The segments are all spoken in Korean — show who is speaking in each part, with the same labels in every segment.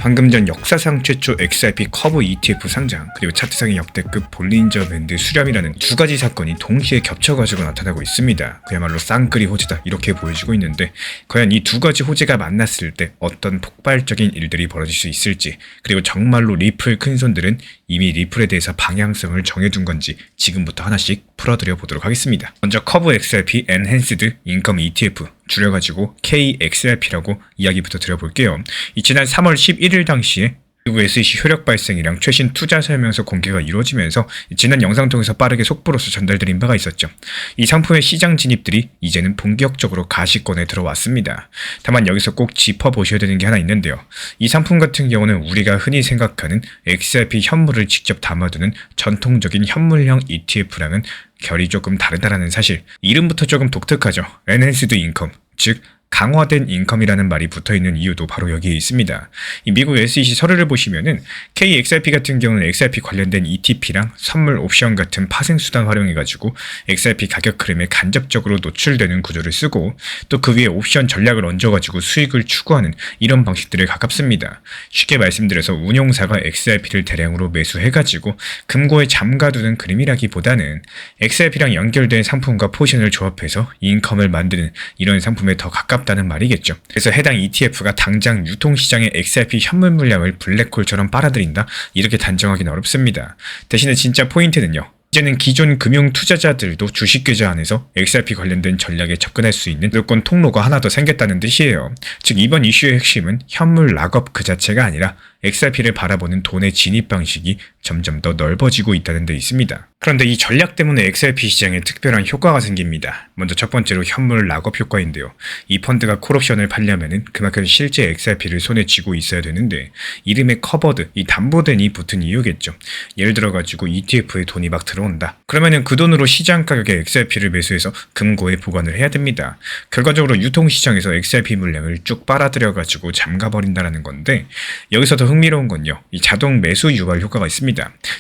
Speaker 1: 방금 전 역사상 최초 XRP 커브 ETF 상장, 그리고 차트상의 역대급 볼린저 밴드 수렴이라는 두 가지 사건이 동시에 겹쳐가지고 나타나고 있습니다. 그야말로 쌍끌이 호재다 이렇게 보여지고 있는데, 과연 이 두 가지 호재가 만났을 때 어떤 폭발적인 일들이 벌어질 수 있을지, 그리고 정말로 리플 큰손들은 이미 리플에 대해서 방향성을 정해둔 건지 지금부터 하나씩 풀어드려 보도록 하겠습니다. 먼저 커브 XRP 엔핸스드 인컴 ETF, 줄여가지고 KXRP라고 이야기부터 드려볼게요. 지난 3월 11일 당시에 미국 SEC 효력 발생이랑 최신 투자 설명서 공개가 이루어지면서 지난 영상 통해서 빠르게 속보로서 전달드린 바가 있었죠. 이 상품의 시장 진입들이 이제는 본격적으로 가시권에 들어왔습니다. 다만 여기서 꼭 짚어보셔야 되는 게 하나 있는데요. 이 상품 같은 경우는 우리가 흔히 생각하는 XRP 현물을 직접 담아두는 전통적인 현물형 ETF랑은 결이 조금 다르다라는 사실, 이름부터 조금 독특하죠. 엔핸스드 인컴, 즉 강화된 인컴이라는 말이 붙어있는 이유도 바로 여기에 있습니다. 이 미국 SEC 서류를 보시면은 KXRP 같은 경우는 XRP 관련된 ETP랑 선물 옵션 같은 파생수단 활용해가지고 XRP 가격 흐름에 간접적으로 노출되는 구조를 쓰고, 또 그 위에 옵션 전략을 얹어가지고 수익을 추구하는 이런 방식들에 가깝습니다. 쉽게 말씀드려서 운용사가 XRP를 대량으로 매수해가지고 금고에 잠가두는 그림이라기보다는 XRP랑 연결된 상품과 포션을 조합해서 인컴을 만드는 이런 상품에 더 가깝다는 말이겠죠. 그래서 해당 ETF가 당장 유통시장의 XRP 현물 물량을 블랙홀처럼 빨아들인다, 이렇게 단정하기는 어렵습니다. 대신에 진짜 포인트는요, 이제는 기존 금융 투자자들도 주식 계좌 안에서 XRP 관련된 전략에 접근할 수 있는 무조건 통로가 하나 더 생겼다는 뜻이에요. 즉 이번 이슈의 핵심은 현물 락업 그 자체가 아니라 XRP를 바라보는 돈의 진입 방식이 점점 더 넓어지고 있다는 데 있습니다. 그런데 이 전략 때문에 XRP 시장에 특별한 효과가 생깁니다. 먼저 첫 번째로 현물 락업 효과인데요. 이 펀드가 콜옵션을 팔려면은 그만큼 실제 XRP를 손에 쥐고 있어야 되는데, 이름에 커버드, 이 담보된이 붙은 이유겠죠. 예를 들어가지고 ETF에 돈이 막 들어온다. 그러면은 그 돈으로 시장 가격에 XRP를 매수해서 금고에 보관을 해야 됩니다. 결과적으로 유통시장에서 XRP 물량을 쭉 빨아들여가지고 잠가버린다는 건데, 여기서 더 흥미로운 건요, 이 자동 매수 유발 효과가 있습니다.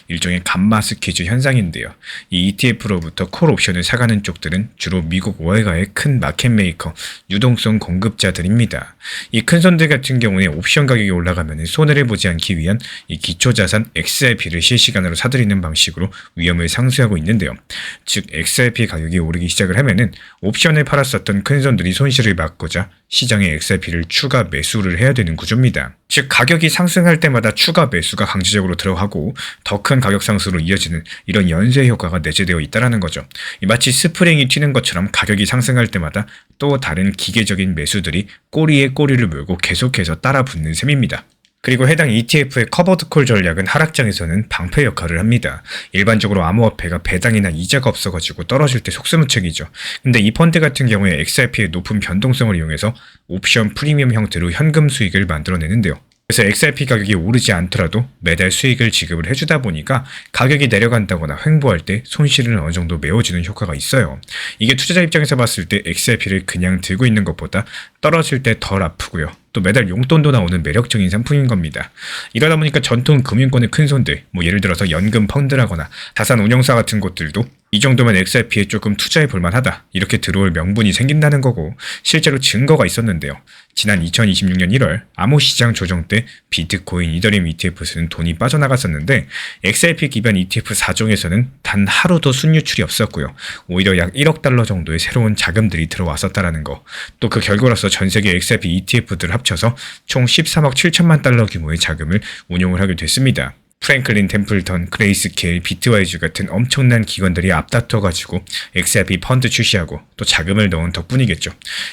Speaker 1: 일종의 감마 스퀴즈 현상인데요. 이 ETF로부터 콜 옵션을 사가는 쪽들은 주로 미국 월가의 큰 마켓 메이커, 유동성 공급자들입니다. 이 큰 손들 같은 경우에 옵션 가격이 올라가면 손해를 보지 않기 위한 이 기초자산 XRP를 실시간으로 사들이는 방식으로 위험을 상쇄하고 있는데요. 즉 XRP 가격이 오르기 시작을 하면은 옵션을 팔았었던 큰 손들이 손실을 막고자 시장에 XRP를 추가 매수를 해야 되는 구조입니다. 즉 가격이 상승할 때마다 추가 매수가 강제적으로 들어가고 더 큰 가격 상승으로 이어지는 이런 연쇄 효과가 내재되어 있다는 거죠. 마치 스프링이 튀는 것처럼 가격이 상승할 때마다 또 다른 기계적인 매수들이 꼬리에 꼬리를 물고 계속해서 따라붙는 셈입니다. 그리고 해당 ETF의 커버드콜 전략은 하락장에서는 방패 역할을 합니다. 일반적으로 암호화폐가 배당이나 이자가 없어가지고 떨어질 때 속수무책이죠. 근데 이 펀드 같은 경우에 XRP의 높은 변동성을 이용해서 옵션 프리미엄 형태로 현금 수익을 만들어내는데요. 그래서 XRP 가격이 오르지 않더라도 매달 수익을 지급을 해주다 보니까 가격이 내려간다거나 횡보할 때 손실은 어느 정도 메워주는 효과가 있어요. 이게 투자자 입장에서 봤을 때 XRP를 그냥 들고 있는 것보다 떨어질 때 덜 아프고요. 또 매달 용돈도 나오는 매력적인 상품인 겁니다. 이러다 보니까 전통 금융권의 큰 손들, 예를 들어서 연금 펀드라거나 자산 운용사 같은 곳들도 이 정도면 XRP에 조금 투자해 볼만하다, 이렇게 들어올 명분이 생긴다는 거고, 실제로 증거가 있었는데요. 지난 2026년 1월 암호시장 조정 때 비트코인, 이더리움 ETF에서는 돈이 빠져나갔었는데 XRP 기반 ETF 4종에서는 단 하루도 순유출이 없었고요. 오히려 약 1억 달러 정도의 새로운 자금들이 들어왔었다는 거. 또 그 결과로서 전 세계 XRP ETF들을 합쳐서 총 13억 7천만 달러 규모의 자금을 운용을 하게 됐습니다. 프랭클린 템플턴, 그레이스케일, 비트와이즈 같은 엄청난 기관들이 앞다퉈가지고 XRP 펀드 출시하고 또 자금을 넣은 덕분이겠죠.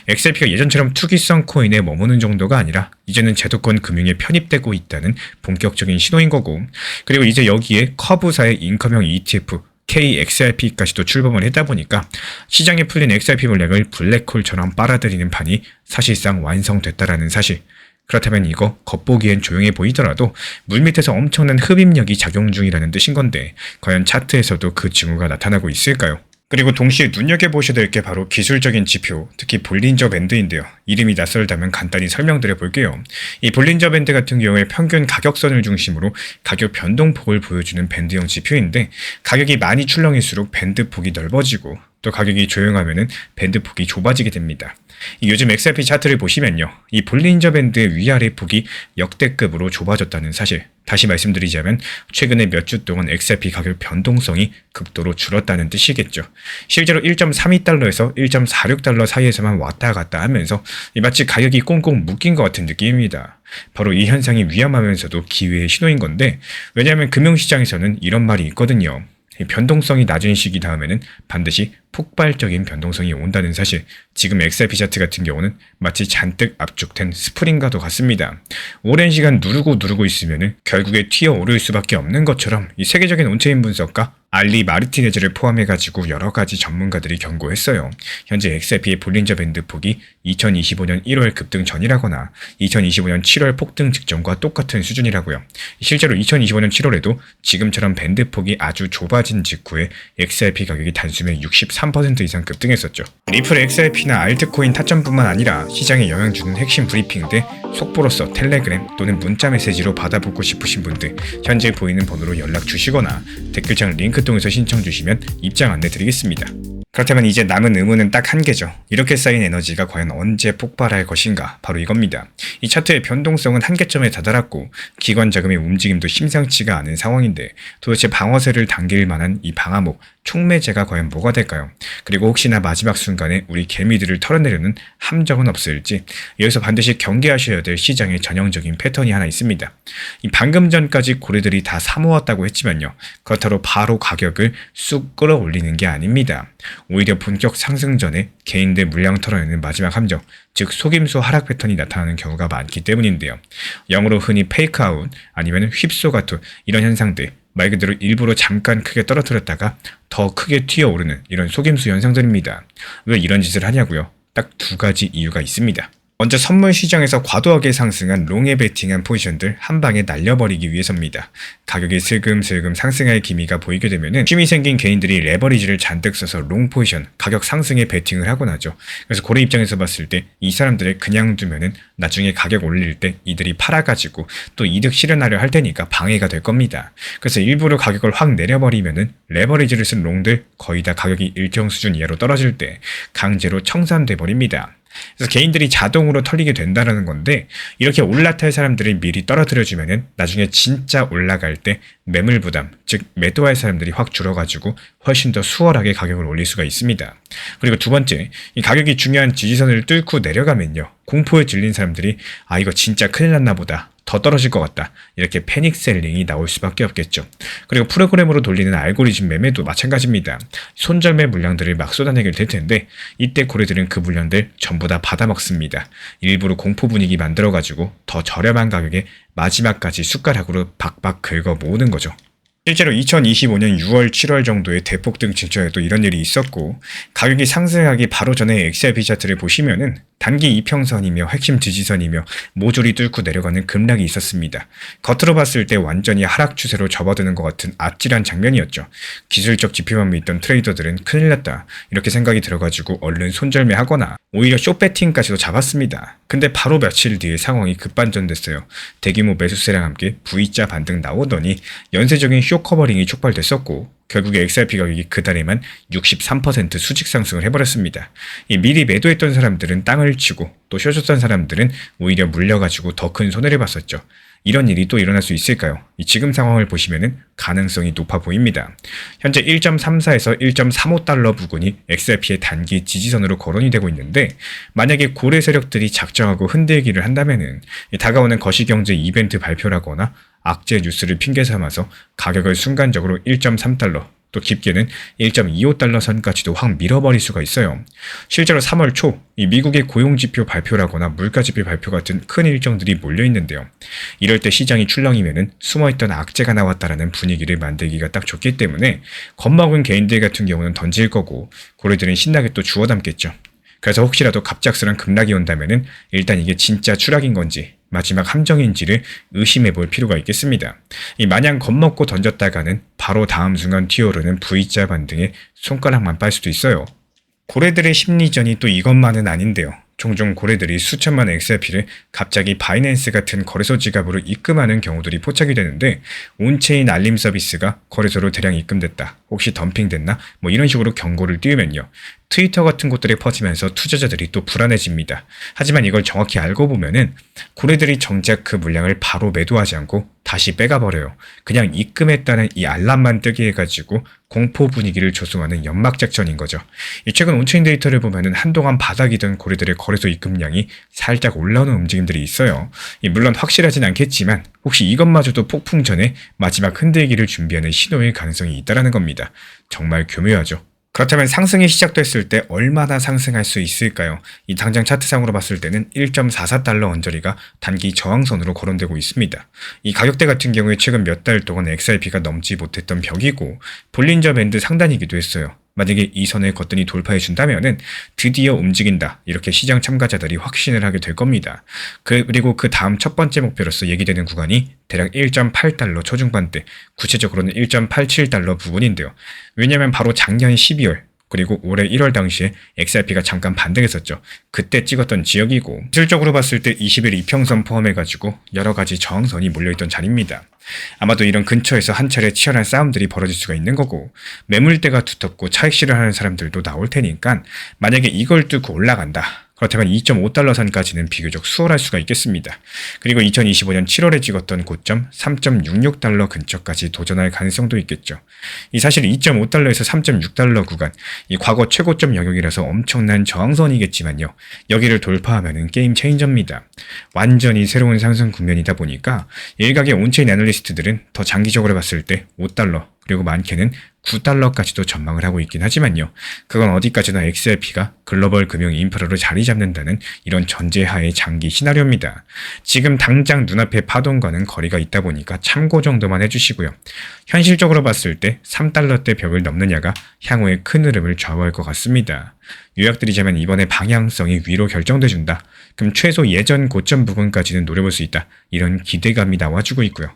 Speaker 1: XRP가 예전처럼 투기성 코인에 머무는 정도가 아니라 이제는 제도권 금융에 편입되고 있다는 본격적인 신호인 거고, 그리고 이제 여기에 커브사의 인컴형 ETF KXRP까지도 출범을 했다 보니까 시장에 풀린 XRP 물량을 블랙홀처럼 빨아들이는 판이 사실상 완성됐다라는 사실. 그렇다면 이거 겉보기엔 조용해 보이더라도 물밑에서 엄청난 흡입력이 작용 중이라는 뜻인 건데, 과연 차트에서도 그 징후가 나타나고 있을까요? 그리고 동시에 눈여겨보셔야 될 게 바로 기술적인 지표, 특히 볼린저 밴드인데요. 이름이 낯설다면 간단히 설명드려 볼게요. 이 볼린저 밴드 같은 경우에 평균 가격선을 중심으로 가격 변동폭을 보여주는 밴드형 지표인데, 가격이 많이 출렁일수록 밴드폭이 넓어지고 또 가격이 조용하면은 밴드폭이 좁아지게 됩니다. 요즘 XRP 차트를 보시면요. 이 볼린저 밴드의 위아래 폭이 역대급으로 좁아졌다는 사실. 다시 말씀드리자면 최근에 몇 주 동안 XRP 가격 변동성이 극도로 줄었다는 뜻이겠죠. 실제로 1.32달러에서 1.46달러 사이에서만 왔다 갔다 하면서 마치 가격이 꽁꽁 묶인 것 같은 느낌입니다. 바로 이 현상이 위험하면서도 기회의 신호인 건데, 왜냐하면 금융시장에서는 이런 말이 있거든요. 변동성이 낮은 시기 다음에는 반드시 폭발적인 변동성이 온다는 사실. 지금 XRP 차트 같은 경우는 마치 잔뜩 압축된 스프링과도 같습니다. 오랜 시간 누르고 있으면 결국에 튀어오를 수밖에 없는 것처럼 이 세계적인 온체인 분석가 알리 마르티네즈를 포함해가지고 여러 가지 전문가들이 경고했어요. 현재 XRP의 볼린저 밴드 폭이 2025년 1월 급등 전이라거나 2025년 7월 폭등 직전과 똑같은 수준이라고요. 실제로 2025년 7월에도 지금처럼 밴드 폭이 아주 좁아진 직후에 XRP 가격이 단숨에 63% 이상 급등했었죠. 리플 XRP나 알트코인 타점뿐만 아니라 시장에 영향 주는 핵심 브리핑들 속보로서 텔레그램 또는 문자 메시지로 받아보고 싶으신 분들 현재 보이는 번호로 연락 주시거나 댓글창 링크 통해서 신청 주시면 입장 안내 드리겠습니다. 그렇다면 이제 남은 의문은 딱 한 개죠. 이렇게 쌓인 에너지가 과연 언제 폭발할 것인가? 바로 이겁니다. 이 차트의 변동성은 한계점에 다다랐고 기관 자금의 움직임도 심상치가 않은 상황인데 도대체 방어세를 당길 만한 이 방아목, 촉매제가 과연 뭐가 될까요? 그리고 혹시나 마지막 순간에 우리 개미들을 털어내려는 함정은 없을지, 여기서 반드시 경계하셔야 될 시장의 전형적인 패턴이 하나 있습니다. 이 방금 전까지 고래들이 다 사모았다고 했지만요. 그렇다고 바로 가격을 쑥 끌어올리는 게 아닙니다. 오히려 본격 상승 전에 개인들 물량 털어내는 마지막 함정, 즉 속임수 하락 패턴이 나타나는 경우가 많기 때문인데요. 영어로 흔히 페이크아웃 아니면 휩소가토, 이런 현상들, 말 그대로 일부러 잠깐 크게 떨어뜨렸다가 더 크게 튀어오르는 이런 속임수 현상들입니다. 왜 이런 짓을 하냐고요? 딱 두 가지 이유가 있습니다. 먼저 선물 시장에서 과도하게 상승한 롱에 베팅한 포지션들 한 방에 날려버리기 위해서입니다. 가격이 슬금슬금 상승할 기미가 보이게 되면 취미 생긴 개인들이 레버리지를 잔뜩 써서 롱 포지션, 가격 상승에 베팅을 하곤 하죠. 그래서 고래 입장에서 봤을 때 이 사람들을 그냥 두면은 나중에 가격 올릴 때 이들이 팔아가지고 또 이득 실현하려 할 테니까 방해가 될 겁니다. 그래서 일부러 가격을 확 내려버리면은 레버리지를 쓴 롱들 거의 다 가격이 일정 수준 이하로 떨어질 때 강제로 청산돼 버립니다. 그래서 개인들이 자동으로 털리게 된다는 건데, 이렇게 올라탈 사람들을 미리 떨어뜨려주면은 나중에 진짜 올라갈 때 매물 부담, 즉 매도할 사람들이 확 줄어가지고 훨씬 더 수월하게 가격을 올릴 수가 있습니다. 그리고 두 번째, 이 가격이 중요한 지지선을 뚫고 내려가면요, 공포에 질린 사람들이 아 이거 진짜 큰일 났나 보다, 더 떨어질 것 같다, 이렇게 패닉 셀링이 나올 수밖에 없겠죠. 그리고 프로그램으로 돌리는 알고리즘 매매도 마찬가지입니다. 손절매 물량들을 막 쏟아내게 될 텐데 이때 고래들은 그 물량들 전부 다 받아먹습니다. 일부러 공포 분위기 만들어가지고 더 저렴한 가격에 마지막까지 숟가락으로 박박 긁어 모으는 거죠. 실제로 2025년 6월, 7월 정도의 대폭등 직전에도 이런 일이 있었고, 가격이 상승하기 바로 전에 XRP 차트를 보시면은 단기 이평선이며 핵심 지지선이며 모조리 뚫고 내려가는 급락이 있었습니다. 겉으로 봤을 때 완전히 하락 추세로 접어드는 것 같은 아찔한 장면이었죠. 기술적 지표만 믿던 트레이더들은 큰일 났다, 이렇게 생각이 들어가지고 얼른 손절매하거나 오히려 숏배팅까지도 잡았습니다. 근데 바로 며칠 뒤에 상황이 급반전됐어요. 대규모 매수세랑 함께 V자 반등 나오더니 연쇄적인 쇼커버링이 촉발됐었고, 결국에 XRP 가격이 그달에만 63% 수직 상승을 해버렸습니다. 미리 매도했던 사람들은 땅을 치고 또 쇼셨던 사람들은 오히려 물려가지고 더 큰 손해를 봤었죠. 이런 일이 또 일어날 수 있을까요? 지금 상황을 보시면은 가능성이 높아 보입니다. 현재 1.34에서 1.35달러 부근이 XRP의 단기 지지선으로 거론이 되고 있는데, 만약에 고래 세력들이 작정하고 흔들기를 한다면은 다가오는 거시경제 이벤트 발표라거나 악재 뉴스를 핑계 삼아서 가격을 순간적으로 1.3달러, 또 깊게는 1.25달러 선까지도 확 밀어버릴 수가 있어요. 실제로 3월 초 이 미국의 고용지표 발표라거나 물가지표 발표 같은 큰 일정들이 몰려있는데요. 이럴 때 시장이 출렁이면은 숨어있던 악재가 나왔다라는 분위기를 만들기가 딱 좋기 때문에 겁먹은 개인들 같은 경우는 던질 거고, 고래들은 신나게 또 주워 담겠죠. 그래서 혹시라도 갑작스런 급락이 온다면은 일단 이게 진짜 추락인 건지 마지막 함정인지를 의심해 볼 필요가 있겠습니다. 마냥 겁먹고 던졌다가는 바로 다음 순간 튀어오르는 V자 반등에 손가락만 빨 수도 있어요. 고래들의 심리전이 또 이것만은 아닌데요. 종종 고래들이 수천만 XRP를 갑자기 바이낸스 같은 거래소 지갑으로 입금하는 경우들이 포착이 되는데 온체인 알림 서비스가 거래소로 대량 입금됐다, 혹시 덤핑됐나? 이런 식으로 경고를 띄우면요, 트위터 같은 곳들에 퍼지면서 투자자들이 또 불안해집니다. 하지만 이걸 정확히 알고 보면은 고래들이 정작 그 물량을 바로 매도하지 않고 다시 빼가버려요. 그냥 입금했다는 이 알람만 뜨게 해가지고 공포 분위기를 조성하는 연막작전인 거죠. 최근 온체인 데이터를 보면은 한동안 바닥이던 고래들의 거래소 입금량이 살짝 올라오는 움직임들이 있어요. 물론 확실하진 않겠지만 혹시 이것마저도 폭풍 전에 마지막 흔들기를 준비하는 신호일 가능성이 있다는 겁니다. 정말 교묘하죠. 그렇다면 상승이 시작됐을 때 얼마나 상승할 수 있을까요? 이 당장 차트상으로 봤을 때는 1.44달러 언저리가 단기 저항선으로 거론되고 있습니다. 이 가격대 같은 경우에 최근 몇 달 동안 XRP가 넘지 못했던 벽이고 볼린저 밴드 상단이기도 했어요. 만약에 이 선을 거뜬히 돌파해준다면은 드디어 움직인다, 이렇게 시장 참가자들이 확신을 하게 될 겁니다. 그리고 그 다음 첫 번째 목표로서 얘기되는 구간이 대략 1.8달러 초중반대, 구체적으로는 1.87달러 부분인데요. 왜냐면 바로 작년 12월 그리고 올해 1월 당시에 XRP가 잠깐 반등했었죠. 그때 찍었던 지역이고, 실질적으로 봤을 때 20일 이평선 포함해가지고 여러 가지 저항선이 몰려있던 자리입니다. 아마도 이런 근처에서 한 차례 치열한 싸움들이 벌어질 수가 있는 거고, 매물대가 두텁고 차익실을 하는 사람들도 나올 테니까 만약에 이걸 뚫고 올라간다, 그렇다면 2.5달러 선까지는 비교적 수월할 수가 있겠습니다. 그리고 2025년 7월에 찍었던 고점 3.66달러 근처까지 도전할 가능성도 있겠죠. 이 사실 2.5달러에서 3.6달러 구간, 이 과거 최고점 영역이라서 엄청난 저항선이겠지만요, 여기를 돌파하면은 게임 체인저입니다. 완전히 새로운 상승 국면이다 보니까 일각의 온체인 애널리스트들은 더 장기적으로 봤을 때 5달러, 그리고 많게는 9달러까지도 전망을 하고 있긴 하지만요, 그건 어디까지나 XRP가 글로벌 금융 인프라로 자리 잡는다는 이런 전제하의 장기 시나리오입니다. 지금 당장 눈앞의 파동과는 거리가 있다 보니까 참고 정도만 해주시고요. 현실적으로 봤을 때 3달러대 벽을 넘느냐가 향후의 큰 흐름을 좌우할 것 같습니다. 요약드리자면 이번에 방향성이 위로 결정돼준다, 그럼 최소 예전 고점 부분까지는 노려볼 수 있다, 이런 기대감이 나와주고 있고요.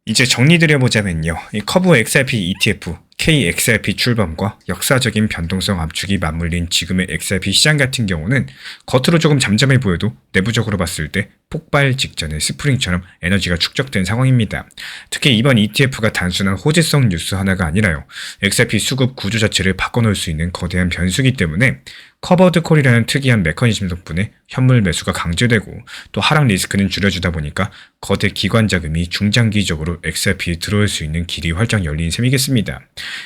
Speaker 1: 이제 정리드려보자면요, 이 커브 XRP ETF, KXRP 출범과 역사적인 변동성 압축이 맞물린 지금의 XRP 시장 같은 경우는 겉으로 조금 잠잠해 보여도 내부적으로 봤을 때 폭발 직전의 스프링처럼 에너지가 축적된 상황입니다. 특히 이번 ETF가 단순한 호재성 뉴스 하나가 아니라요, XRP 수급 구조 자체를 바꿔놓을 수 있는 거대한 변수이기 때문에 커버드 콜이라는 특이한 메커니즘 덕분에 현물 매수가 강제되고 또 하락 리스크는 줄여주다 보니까 거대 기관 자금이 중장기적으로 XRP에 들어올 수 있는 길이 활짝 열린 셈이겠습니다.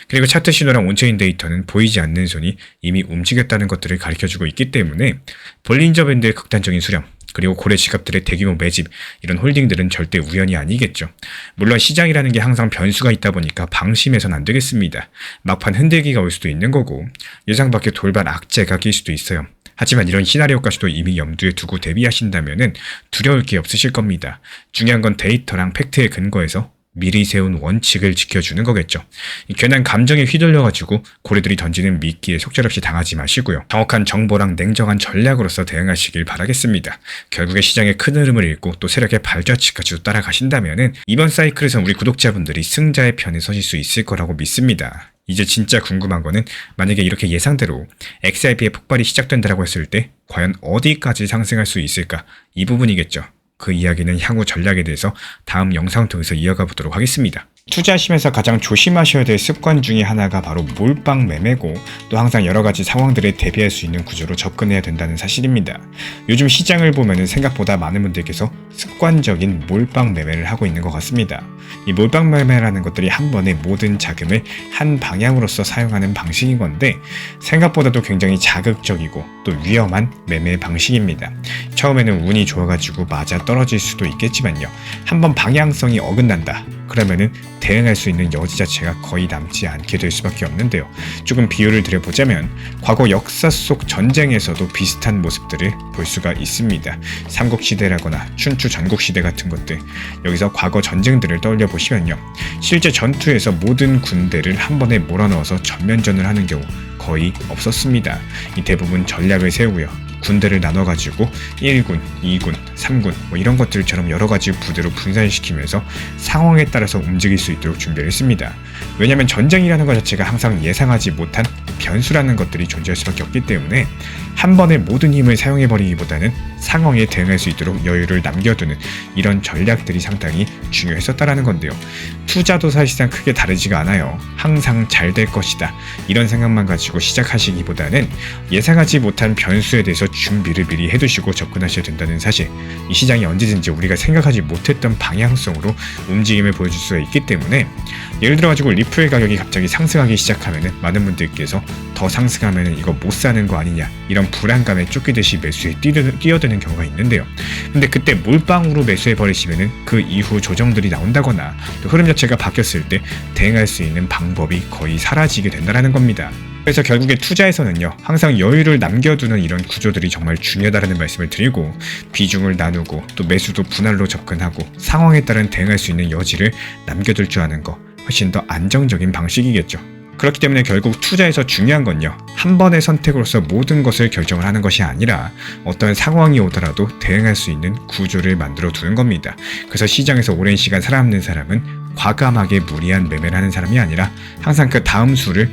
Speaker 1: 그리고 차트 신호랑 온체인 데이터는 보이지 않는 손이 이미 움직였다는 것들을 가르쳐주고 있기 때문에 볼린저 밴드의 극단적인 수렴, 그리고 고래 지갑들의 대규모 매집, 이런 홀딩들은 절대 우연이 아니겠죠. 물론 시장이라는 게 항상 변수가 있다 보니까 방심해서는 안 되겠습니다. 막판 흔들기가 올 수도 있는 거고 예상 밖의 돌발 악재가 낄 수도 있어요. 하지만 이런 시나리오까지도 이미 염두에 두고 대비하신다면은 두려울 게 없으실 겁니다. 중요한 건 데이터랑 팩트에 근거해서 미리 세운 원칙을 지켜주는 거겠죠. 괜한 감정에 휘둘려가지고 고래들이 던지는 미끼에 속절없이 당하지 마시고요. 정확한 정보랑 냉정한 전략으로서 대응하시길 바라겠습니다. 결국에 시장의 큰 흐름을 읽고 또 세력의 발자취까지도 따라가신다면은 이번 사이클에서 우리 구독자분들이 승자의 편에 서실 수 있을 거라고 믿습니다. 이제 진짜 궁금한 거는 만약에 이렇게 예상대로 XRP의 폭발이 시작된다고 했을 때 과연 어디까지 상승할 수 있을까? 이 부분이겠죠. 그 이야기는 향후 전략에 대해서 다음 영상을 통해서 이어가 보도록 하겠습니다. 투자하시면서 가장 조심하셔야 될 습관 중에 하나가 바로 몰빵 매매고 또 항상 여러 가지 상황들에 대비할 수 있는 구조로 접근해야 된다는 사실입니다. 요즘 시장을 보면 생각보다 많은 분들께서 습관적인 몰빵 매매를 하고 있는 것 같습니다. 이 몰빵 매매라는 것들이 한 번에 모든 자금을 한 방향으로서 사용하는 방식인 건데 생각보다도 굉장히 자극적이고 또 위험한 매매 방식입니다. 처음에는 운이 좋아가지고 맞아 떨어질 수도 있겠지만요, 한번 방향성이 어긋난다, 그러면은 대응할 수 있는 여지 자체가 거의 남지 않게 될 수밖에 없는데요. 조금 비유를 드려보자면 과거 역사 속 전쟁에서도 비슷한 모습들을 볼 수가 있습니다. 삼국시대라거나 춘추 전국시대 같은 것들, 여기서 과거 전쟁들을 떠올려 보시면요, 실제 전투에서 모든 군대를 한 번에 몰아넣어서 전면전을 하는 경우 거의 없었습니다. 이 대부분 전략을 세우고요, 군대를 나눠가지고 1군, 2군, 3군 이런 것들처럼 여러가지 부대로 분산시키면서 상황에 따라서 움직일 수 있도록 준비를 했습니다. 왜냐하면 전쟁이라는 것 자체가 항상 예상하지 못한 변수라는 것들이 존재할 수밖에 없기 때문에 한 번에 모든 힘을 사용해버리기보다는 상황에 대응할 수 있도록 여유를 남겨두는 이런 전략들이 상당히 중요했었다라는 건데요. 투자도 사실상 크게 다르지가 않아요. 항상 잘 될 것이다 이런 생각만 가지고 시작하시기보다는 예상하지 못한 변수에 대해서 준비를 미리 해두시고 접근하셔야 된다는 사실, 이 시장이 언제든지 우리가 생각하지 못했던 방향성으로 움직임을 보여줄 수가 있기 때문에, 예를 들어가지고 리플 가격이 갑자기 상승하기 시작하면은 많은 분들께서 더 상승하면은 이거 못 사는 거 아니냐 이런 불안감에 쫓기듯이 매수에 뛰어드는 경우가 있는데요. 근데 그때 몰빵으로 매수해 버리시면은 그 이후 조정들이 나온다거나 또 흐름 자체가 바뀌었을 때 대응할 수 있는 방법이 거의 사라지게 된다는 겁니다. 그래서 결국에 투자에서는요, 항상 여유를 남겨두는 이런 구조들이 정말 중요하다는 말씀을 드리고, 비중을 나누고 또 매수도 분할로 접근하고 상황에 따른 대응할 수 있는 여지를 남겨둘 줄 아는 거, 훨씬 더 안정적인 방식이겠죠. 그렇기 때문에 결국 투자에서 중요한 건요, 한 번의 선택으로서 모든 것을 결정을 하는 것이 아니라 어떤 상황이 오더라도 대응할 수 있는 구조를 만들어 두는 겁니다. 그래서 시장에서 오랜 시간 살아남는 사람은 과감하게 무리한 매매를 하는 사람이 아니라 항상 그 다음 수를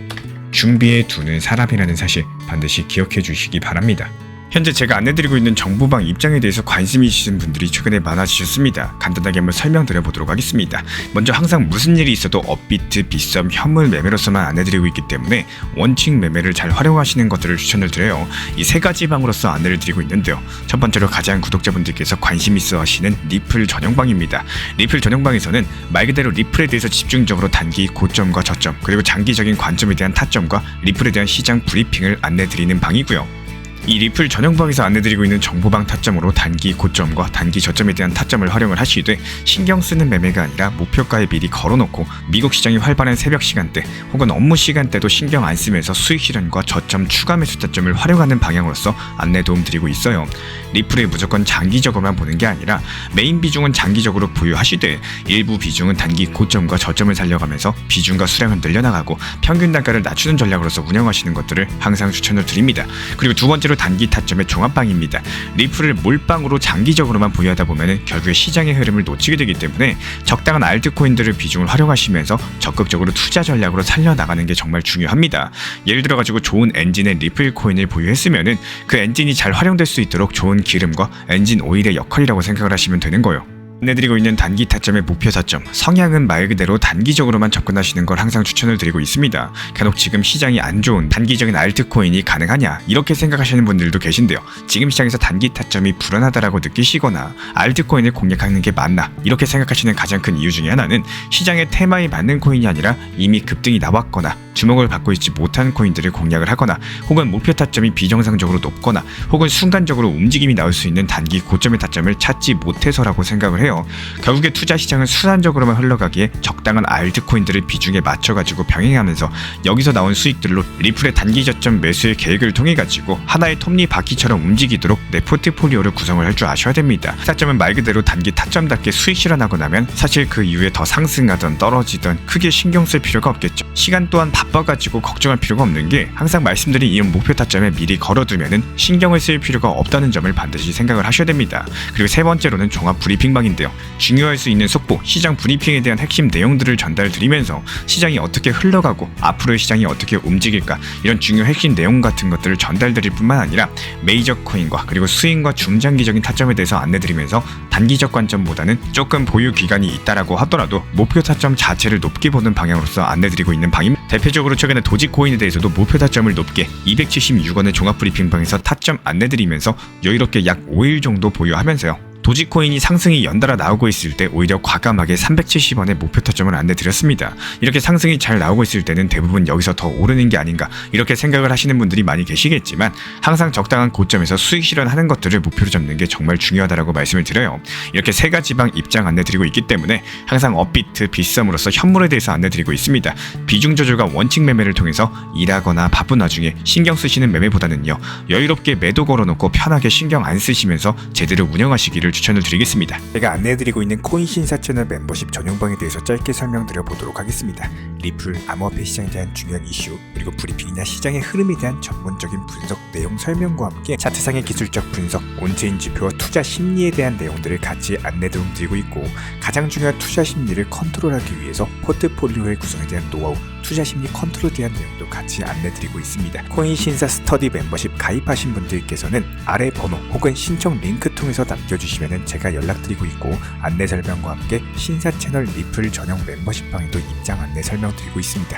Speaker 1: 준비해 두는 사람이라는 사실 반드시 기억해 주시기 바랍니다. 현재 제가 안내드리고 있는 정보방 입장에 대해서 관심이 있으신 분들이 최근에 많아지셨습니다. 간단하게 한번 설명드려 보도록 하겠습니다. 먼저 항상 무슨 일이 있어도 업비트, 빗썸, 현물 매매로서만 안내드리고 있기 때문에 원칙 매매를 잘 활용하시는 것들을 추천을 드려요. 이 세 가지 방으로서 안내를 드리고 있는데요. 첫 번째로 가장 구독자분들께서 관심 있어 하시는 리플 전용방입니다. 리플 전용방에서는 말 그대로 리플에 대해서 집중적으로 단기 고점과 저점, 그리고 장기적인 관점에 대한 타점과 리플에 대한 시장 브리핑을 안내드리는 방이고요. 이 리플 전용방에서 안내드리고 있는 정보방 타점으로 단기 고점과 단기 저점에 대한 타점을 활용을 하시되, 신경 쓰는 매매가 아니라 목표가에 미리 걸어놓고 미국 시장이 활발한 새벽 시간대 혹은 업무 시간대도 신경 안 쓰면서 수익 실현과 저점 추가 매수 타점을 활용하는 방향으로서 안내 도움 드리고 있어요. 리플에 무조건 장기적으로만 보는 게 아니라 메인 비중은 장기적으로 보유하시되 일부 비중은 단기 고점과 저점을 살려가면서 비중과 수량을 늘려나가고 평균 단가를 낮추는 전략으로서 운영하시는 것들을 항상 추천을 드립니다. 그리고 두 번째로 단기 타점의 종합방입니다. 리플을 몰빵으로 장기적으로만 보유하다 보면 결국에 시장의 흐름을 놓치게 되기 때문에 적당한 알트코인들을 비중을 활용하시면서 적극적으로 투자 전략으로 살려나가는 게 정말 중요합니다. 예를 들어가지고 좋은 엔진의 리플 코인을 보유했으면은 그 엔진이 잘 활용될 수 있도록 좋은 기름과 엔진 오일의 역할이라고 생각을 하시면 되는 거예요. 안내드리고 있는 단기 타점의 목표 타점, 성향은 말 그대로 단기적으로만 접근하시는 걸 항상 추천을 드리고 있습니다. 간혹 지금 시장이 안 좋은 단기적인 알트코인이 가능하냐 이렇게 생각하시는 분들도 계신데요. 지금 시장에서 단기 타점이 불안하다라고 느끼시거나 알트코인을 공략하는 게 맞나 이렇게 생각하시는 가장 큰 이유 중에 하나는 시장의 테마에 맞는 코인이 아니라 이미 급등이 나왔거나 주목을 받고 있지 못한 코인들을 공략을 하거나 혹은 목표 타점이 비정상적으로 높거나 혹은 순간적으로 움직임이 나올 수 있는 단기 고점의 타점을 찾지 못해서라고 생각을 해요. 결국에 투자 시장은 순환적으로만 흘러가기에 적당한 알트코인들을 비중에 맞춰가지고 병행하면서 여기서 나온 수익들로 리플의 단기 저점 매수의 계획을 통해 가지고 하나의 톱니바퀴처럼 움직이도록 내 포트폴리오를 구성을 할 줄 아셔야 됩니다. 타점은 말 그대로 단기 타점답게 수익 실현하고 나면 사실 그 이후에 더 상승하던 떨어지던 크게 신경 쓸 필요가 없겠죠. 시간 또한 바빠가지고 걱정할 필요가 없는 게, 항상 말씀드린 이 목표 타점에 미리 걸어두면은 신경을 쓸 필요가 없다는 점을 반드시 생각을 하셔야 됩니다. 그리고 세 번째로는 종합 브리핑방인데요. 중요할 수 있는 속보, 시장 브리핑에 대한 핵심 내용들을 전달드리면서 시장이 어떻게 흘러가고 앞으로의 시장이 어떻게 움직일까 이런 중요 핵심 내용 같은 것들을 전달드릴 뿐만 아니라 메이저 코인과 그리고 수익과 중장기적인 타점에 대해서 안내드리면서 단기적 관점보다는 조금 보유 기간이 있다라고 하더라도 목표 타점 자체를 높게 보는 방향으로서 안내드리고 있는 방입니다. 대표적으로 최근에 도지코인에 대해서도 목표 타점을 높게 276원의 종합 브리핑방에서 타점 안내드리면서 여유롭게 약 5일 정도 보유하면서요. 도지코인이 상승이 연달아 나오고 있을 때 오히려 과감하게 370원의 목표 타점을 안내드렸습니다. 이렇게 상승이 잘 나오고 있을 때는 대부분 여기서 더 오르는 게 아닌가 이렇게 생각을 하시는 분들이 많이 계시겠지만, 항상 적당한 고점에서 수익 실현하는 것들을 목표로 잡는 게 정말 중요하다고 말씀을 드려요. 이렇게 세 가지 방 입장 안내드리고 있기 때문에 항상 업비트, 빗썸으로서 현물에 대해서 안내드리고 있습니다. 비중 조절과 원칙 매매를 통해서 일하거나 바쁜 와중에 신경 쓰시는 매매보다는요, 여유롭게 매도 걸어놓고 편하게 신경 안 쓰시면서 제대로 운영하시기를 추천을 드리겠습니다. 제가 안내해드리고 있는 코인 신사 채널 멤버십 전용방에 대해서 짧게 설명드려 보도록 하겠습니다. 리플, 암호화폐 시장에 대한 중요한 이슈, 그리고 브리핑이나 시장의 흐름에 대한 전문적인 분석 내용 설명과 함께 차트상의 기술적 분석, 온체인 지표와 투자 심리에 대한 내용들을 같이 안내 도움 드리고 있고, 가장 중요한 투자 심리를 컨트롤하기 위해서 포트폴리오의 구성에 대한 노하우,
Speaker 2: 투자 심리 컨트롤에 대한 내용도 같이 안내드리고 있습니다. 코인 신사 스터디 멤버십 가입하신 분들께서는 아래 번호 혹은 신청 링크 통해서 남겨주시면 제가 연락드리고 있고, 안내 설명과 함께 신사 채널 리플 전용 멤버십방에도 입장 안내 설명드리고 있습니다.